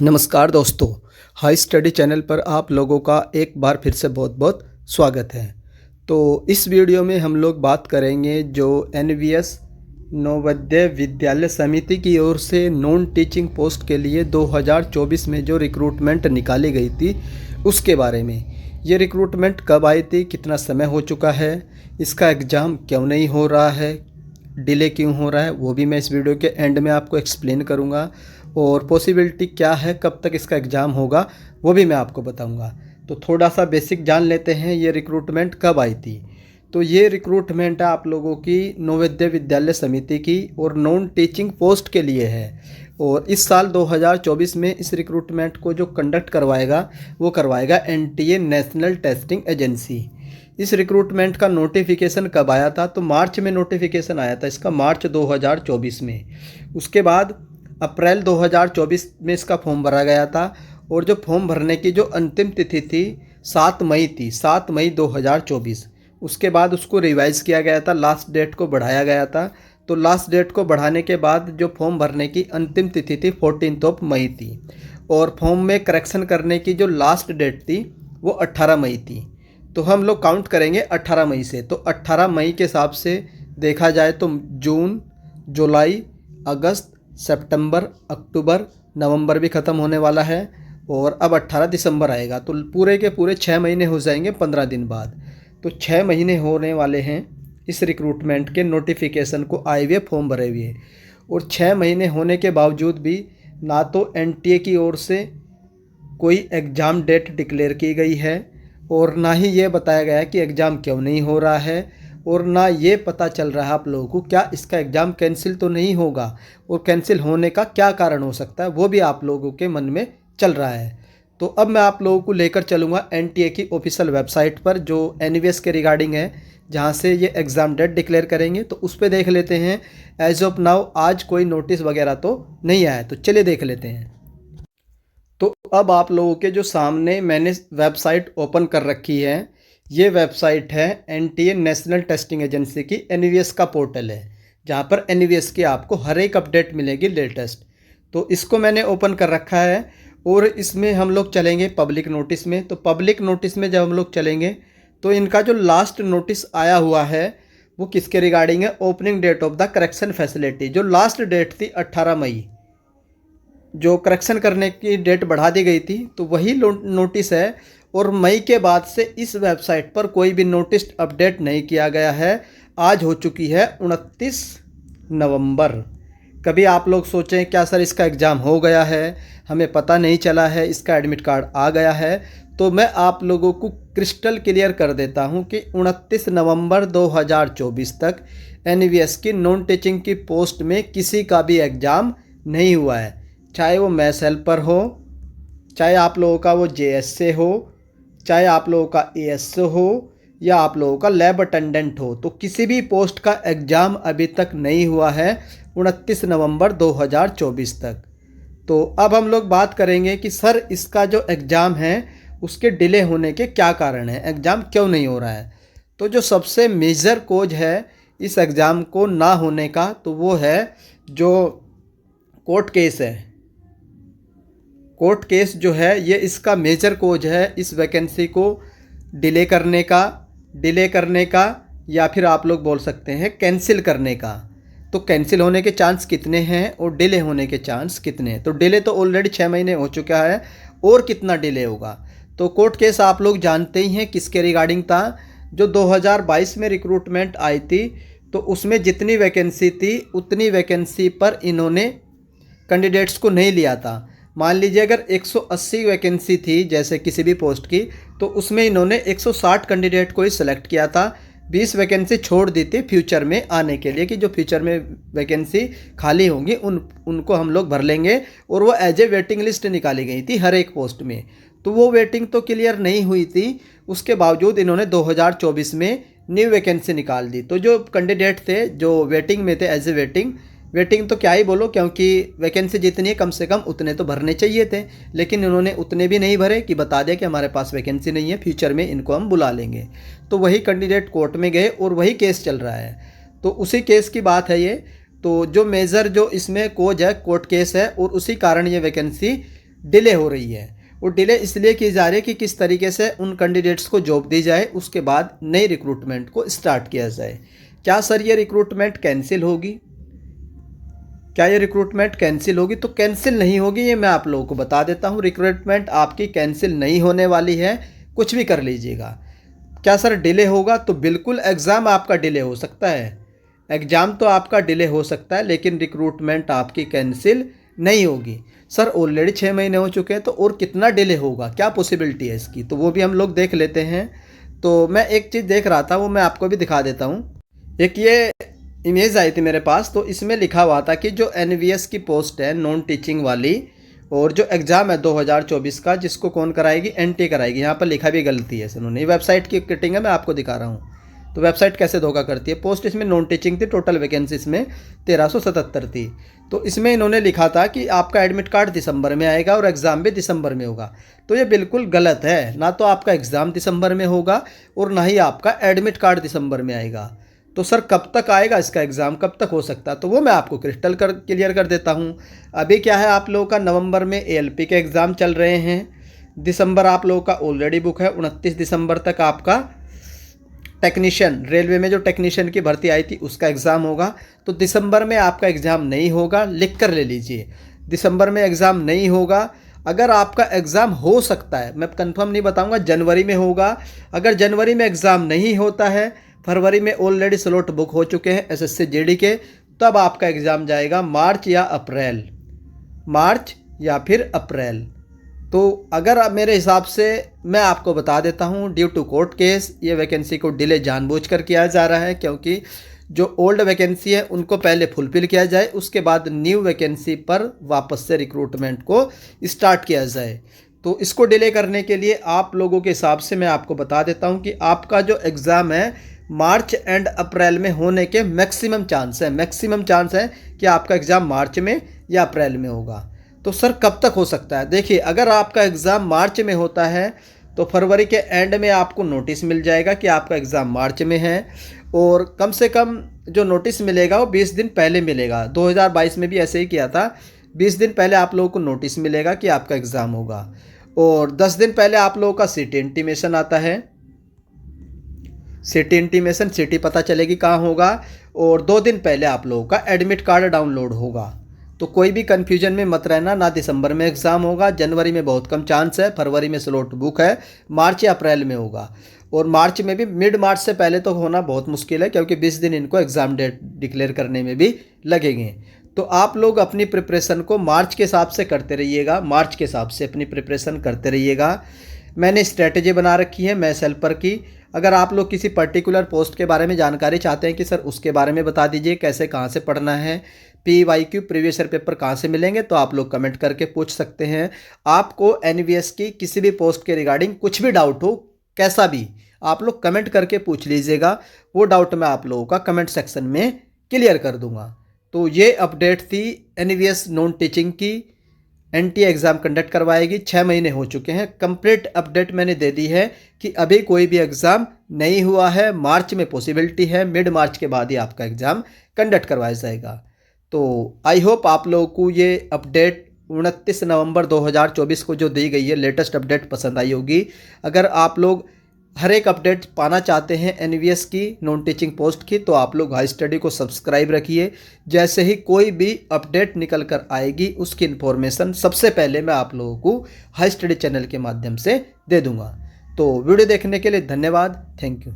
नमस्कार दोस्तों, high study channel पर आप लोगों का एक बार फिर से बहुत बहुत स्वागत है। तो इस वीडियो में हम लोग बात करेंगे जो एनवीएस नवोदय विद्यालय समिति की ओर से नॉन टीचिंग पोस्ट के लिए 2024 में जो रिक्रूटमेंट निकाली गई थी उसके बारे में। ये रिक्रूटमेंट कब आई थी, कितना समय हो चुका है, इसका एग्ज़ाम क्यों नहीं हो रहा है, डिले क्यों हो रहा है, वो भी मैं इस वीडियो के एंड में आपको एक्सप्लेन करूँगा। और पॉसिबिलिटी क्या है, कब तक इसका एग्ज़ाम होगा, वो भी मैं आपको बताऊंगा। तो थोड़ा सा बेसिक जान लेते हैं, ये रिक्रूटमेंट कब आई थी। तो ये रिक्रूटमेंट आप लोगों की नवोदय विद्यालय समिति की और नॉन टीचिंग पोस्ट के लिए है। और इस साल 2024 में इस रिक्रूटमेंट को जो कंडक्ट करवाएगा वो करवाएगा एनटीए नेशनल टेस्टिंग एजेंसी। इस रिक्रूटमेंट का नोटिफिकेशन कब आया था, तो मार्च में नोटिफिकेशन आया था इसका, मार्च 2024 में। उसके बाद अप्रैल 2024 में इसका फॉर्म भरा गया था। और जो फॉर्म भरने की जो अंतिम तिथि थी 7 मई थी, 7 मई 2024। उसके बाद उसको रिवाइज़ किया गया था, लास्ट डेट को बढ़ाया गया था। तो लास्ट डेट को बढ़ाने के बाद जो फॉर्म भरने की अंतिम तिथि थी 14 मई थी। और फॉर्म में करेक्शन करने की जो लास्ट डेट थी वो 18 मई थी। तो हम लोग काउंट करेंगे 18 मई से। तो 18 मई के हिसाब से देखा जाए तो जून, जुलाई, अगस्त, सितंबर, अक्टूबर, नवंबर भी ख़त्म होने वाला है और अब 18 दिसंबर आएगा। तो पूरे के पूरे 6 महीने हो जाएंगे 15 दिन बाद। तो 6 महीने होने वाले हैं इस रिक्रूटमेंट के नोटिफिकेशन को आए हुए, फॉर्म भरे हुए। और 6 महीने होने के बावजूद भी ना तो एनटीए की ओर से कोई एग्ज़ाम डेट डिक्लेयर की गई है और ना ही ये बताया गया है कि एग्ज़ाम क्यों नहीं हो रहा है, और ना ये पता चल रहा है आप लोगों को क्या इसका एग्ज़ाम कैंसिल तो नहीं होगा, और कैंसिल होने का क्या कारण हो सकता है वो भी आप लोगों के मन में चल रहा है। तो अब मैं आप लोगों को लेकर चलूँगा एनटीए की ऑफिशियल वेबसाइट पर जो एनवीएस के रिगार्डिंग है, जहाँ से ये एग्ज़ाम डेट डिक्लेयर करेंगे। तो उस पर देख लेते हैं। एज ऑफ नाउ आज कोई नोटिस वगैरह तो नहीं आया, तो चलिए देख लेते हैं। तो अब आप लोगों के जो सामने मैंने वेबसाइट ओपन कर रखी है, ये वेबसाइट है एनटीए नेशनल टेस्टिंग एजेंसी की, एनवीएस का पोर्टल है जहाँ पर एनवीएस की आपको हर एक अपडेट मिलेगी लेटेस्ट। तो इसको मैंने ओपन कर रखा है और इसमें हम लोग चलेंगे पब्लिक नोटिस में। तो पब्लिक नोटिस में जब हम लोग चलेंगे तो इनका जो लास्ट नोटिस आया हुआ है वो किसके रिगार्डिंग है, opening date of the correction facility. जो लास्ट डेट थी 18 मई, जो करेक्शन करने की डेट बढ़ा दी गई थी, तो वही नोटिस है। और मई के बाद से इस वेबसाइट पर कोई भी नोटिस अपडेट नहीं किया गया है। आज हो चुकी है 29 नवंबर। कभी आप लोग सोचें क्या सर इसका एग्ज़ाम हो गया है, हमें पता नहीं चला है, इसका एडमिट कार्ड आ गया है। तो मैं आप लोगों को क्रिस्टल क्लियर कर देता हूं कि 29 नवंबर 2024 तक एनवीएस की नॉन टीचिंग की पोस्ट में किसी का भी एग्ज़ाम नहीं हुआ है। चाहे वो मैथ्स हेल्पर हो, चाहे आप लोगों का वो जेएस से हो, चाहे आप लोगों का एएस से हो, या आप लोगों का लैब अटेंडेंट हो, तो किसी भी पोस्ट का एग्ज़ाम अभी तक नहीं हुआ है 29 नवंबर 2024 तक। तो अब हम लोग बात करेंगे कि सर इसका जो एग्ज़ाम है उसके डिले होने के क्या कारण हैं, एग्ज़ाम क्यों नहीं हो रहा है। तो जो सबसे मेजर कोज है इस एग्ज़ाम को ना होने का, तो वो है जो कोर्ट केस है। कोर्ट केस जो है ये इसका मेजर कोज है इस वैकेंसी को डिले करने का या फिर आप लोग बोल सकते हैं कैंसिल करने का। तो कैंसिल होने के चांस कितने हैं और डिले होने के चांस कितने हैं। तो डिले तो ऑलरेडी 6 महीने हो चुका है, और कितना डिले होगा। तो कोर्ट केस आप लोग जानते ही हैं किसके रिगार्डिंग था। जो 2022 में रिक्रूटमेंट आई थी तो उसमें जितनी वैकेंसी थी उतनी वैकेंसी पर इन्होंने कैंडिडेट्स को नहीं लिया था। मान लीजिए अगर 180 वैकेंसी थी जैसे किसी भी पोस्ट की, तो उसमें इन्होंने 160 कैंडिडेट को ही सिलेक्ट किया था। 20 वैकेंसी छोड़ दी थी फ्यूचर में आने के लिए कि जो फ्यूचर में वैकेंसी खाली होंगी उनको हम लोग भर लेंगे। और वो एज ए वेटिंग लिस्ट निकाली गई थी हर एक पोस्ट में। तो वो वेटिंग तो क्लियर नहीं हुई थी, उसके बावजूद इन्होंने 2024 में न्यू वैकेंसी निकाल दी। तो जो कैंडिडेट थे जो वेटिंग में थे एज ए वेटिंग तो क्या ही बोलो, क्योंकि वैकेंसी जितनी है कम से कम उतने तो भरने चाहिए थे, लेकिन इन्होंने उतने भी नहीं भरे कि बता दिया कि हमारे पास वैकेंसी नहीं है, फ्यूचर में इनको हम बुला लेंगे। तो वही कैंडिडेट कोर्ट में गए और वही केस चल रहा है। तो उसी केस की बात है ये। तो जो मेजर जो इसमें कोज है कोर्ट केस है, और उसी कारण ये वैकेंसी डिले हो रही है। वो डिले इसलिए की जा रही है कि किस तरीके से उन कैंडिडेट्स को जॉब दी जाए, उसके बाद नई रिक्रूटमेंट को स्टार्ट किया जाए। क्या सर ये रिक्रूटमेंट कैंसिल होगी? क्या ये रिक्रूटमेंट कैंसिल होगी? तो कैंसिल नहीं होगी, ये मैं आप लोगों को बता देता हूँ। रिक्रूटमेंट आपकी कैंसिल नहीं होने वाली है, कुछ भी कर लीजिएगा। क्या सर डिले होगा? तो बिल्कुल एग्ज़ाम आपका डिले हो सकता है, एग्ज़ाम तो आपका डिले हो सकता है, लेकिन रिक्रूटमेंट आपकी कैंसिल नहीं होगी। सर ऑलरेडी 6 महीने हो चुके हैं, तो और कितना डिले होगा, क्या पॉसिबिलिटी है इसकी, तो वो भी हम लोग देख लेते हैं। तो मैं एक चीज़ देख रहा था, वो मैं आपको भी दिखा देता हूँ। एक ये इमेज आई थी मेरे पास, तो इसमें लिखा हुआ था कि जो एनवीएस की पोस्ट है नॉन टीचिंग वाली, और जो एग्ज़ाम है 2024 का, जिसको कौन कराएगी? एनटी कराएगी। यहाँ पर लिखा भी गलती है इन्होंने, वेबसाइट की कटिंग है, मैं आपको दिखा रहा हूँ। तो वेबसाइट कैसे धोखा करती है। पोस्ट इसमें नॉन टीचिंग थी, टोटल वैकेंसी इसमें 1377 थी। तो इसमें इन्होंने लिखा था कि आपका एडमिट कार्ड दिसंबर में आएगा और एग्ज़ाम भी दिसंबर में होगा। तो ये बिल्कुल गलत है, ना तो आपका एग्ज़ाम दिसंबर में होगा और ना ही आपका एडमिट कार्ड दिसंबर में आएगा। तो सर कब तक आएगा इसका एग्ज़ाम, कब तक हो सकता है? तो वो मैं आपको क्लियर कर देता हूँ। अभी क्या है, आप लोगों का नवंबर में एएलपी के एग्ज़ाम चल रहे हैं, दिसंबर आप लोगों का ऑलरेडी बुक है, 29 दिसंबर तक आपका टेक्नीशियन, रेलवे में जो टेक्नीशियन की भर्ती आई थी उसका एग्ज़ाम होगा। तो दिसंबर में आपका एग्ज़ाम नहीं होगा, लिख कर ले लीजिए, दिसंबर में एग्ज़ाम नहीं होगा। अगर आपका एग्ज़ाम हो सकता है, मैं कंफर्म नहीं बताऊंगा, जनवरी में होगा। अगर जनवरी में एग्ज़ाम नहीं होता है, फरवरी में ऑलरेडी स्लॉट बुक हो चुके हैं एसएससी जीडी के, तब आपका एग्ज़ाम जाएगा मार्च या अप्रैल, मार्च या फिर अप्रैल। तो अगर आप मेरे हिसाब से, मैं आपको बता देता हूँ, ड्यू टू कोर्ट केस ये वैकेंसी को डिले जानबूझकर किया जा रहा है, क्योंकि जो ओल्ड वैकेंसी है उनको पहले फुलफिल किया जाए, उसके बाद न्यू वैकेंसी पर वापस से रिक्रूटमेंट को स्टार्ट किया जाए। तो इसको डिले करने के लिए आप लोगों के हिसाब से मैं आपको बता देता हूँ कि आपका जो एग्ज़ाम है मार्च एंड अप्रैल में होने के मैक्सिमम चांस है कि आपका एग्ज़ाम मार्च में या अप्रैल में होगा। तो सर कब तक हो सकता है? देखिए, अगर आपका एग्ज़ाम मार्च में होता है तो फरवरी के एंड में आपको नोटिस मिल जाएगा कि आपका एग्ज़ाम मार्च में है, और कम से कम जो नोटिस मिलेगा वो 20 दिन पहले मिलेगा। 2022 में भी ऐसे ही किया था, 20 दिन पहले आप लोगों को नोटिस मिलेगा कि आपका एग्ज़ाम होगा, और 10 दिन पहले आप लोगों का सिटी इंटीमेशन आता है। सिटी इंटीमेशन, सिटी पता चलेगी कहाँ होगा, और 2 दिन पहले आप लोगों का एडमिट कार्ड डाउनलोड होगा। तो कोई भी कन्फ्यूजन में मत रहना, ना दिसंबर में एग्ज़ाम होगा, जनवरी में बहुत कम चांस है, फरवरी में स्लॉट बुक है, मार्च या अप्रैल में होगा। और मार्च में भी मिड मार्च से पहले तो होना बहुत मुश्किल है, क्योंकि 20 दिन इनको एग्ज़ाम डेट डिक्लेयर करने में भी लगेंगे। तो आप लोग अपनी प्रिपरेशन को मार्च के हिसाब से करते रहिएगा, मार्च के हिसाब से अपनी प्रिपरेशन करते रहिएगा। मैंने स्ट्रेटजी बना रखी है मैथ्स हेल्पर की। अगर आप लोग किसी पर्टिकुलर पोस्ट के बारे में जानकारी चाहते हैं कि सर उसके बारे में बता दीजिए, कैसे कहाँ से पढ़ना है, PYQ प्रीवियस ईयर पेपर कहाँ से मिलेंगे, तो आप लोग कमेंट करके पूछ सकते हैं। आपको एनवीएस की किसी भी पोस्ट के रिगार्डिंग कुछ भी डाउट हो, कैसा भी, आप लोग कमेंट करके पूछ लीजिएगा, वो डाउट मैं आप लोगों का कमेंट सेक्शन में क्लियर कर दूंगा। तो ये अपडेट थी एनवीएस नॉन टीचिंग की, एनटी एग्ज़ाम कंडक्ट करवाएगी। 6 महीने हो चुके हैं, कंप्लीट अपडेट मैंने दे दी है कि अभी कोई भी एग्ज़ाम नहीं हुआ है, मार्च में पॉसिबिलिटी है, मिड मार्च के बाद ही आपका एग्ज़ाम कंडक्ट करवाया जाएगा। तो आई होप आप लोगों को ये अपडेट 29 नवंबर 2024 को जो दी गई है लेटेस्ट अपडेट पसंद आई होगी। अगर आप लोग हर एक अपडेट पाना चाहते हैं एनवीएस की नॉन टीचिंग पोस्ट की, तो आप लोग हाई स्टडी को सब्सक्राइब रखिए। जैसे ही कोई भी अपडेट निकल कर आएगी उसकी इन्फॉर्मेशन सबसे पहले मैं आप लोगों को हाई स्टडी चैनल के माध्यम से दे दूंगा। तो वीडियो देखने के लिए धन्यवाद, थैंक यू।